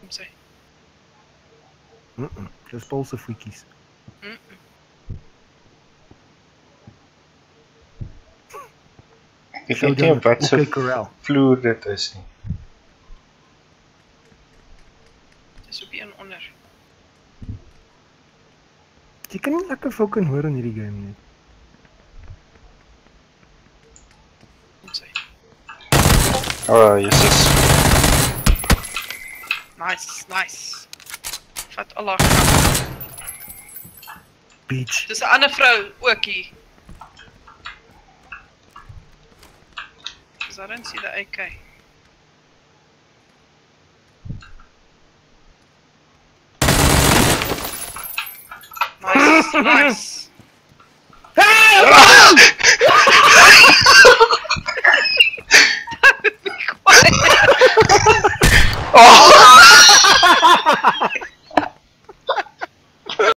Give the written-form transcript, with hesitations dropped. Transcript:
Kom sy. Dis Paul se voetjies. Ek weet nie wat so vloer dit is nie. Dis op een onder. Jy kan nie lekker fucking hoor in hierdie game nie. Kom sy. Oh, Jesus. Nice, nice. Vat al haar krag. Beach. Dis 'n ander vrou ook hier. Dis daarin sien die AK. Nice, nice. Oh!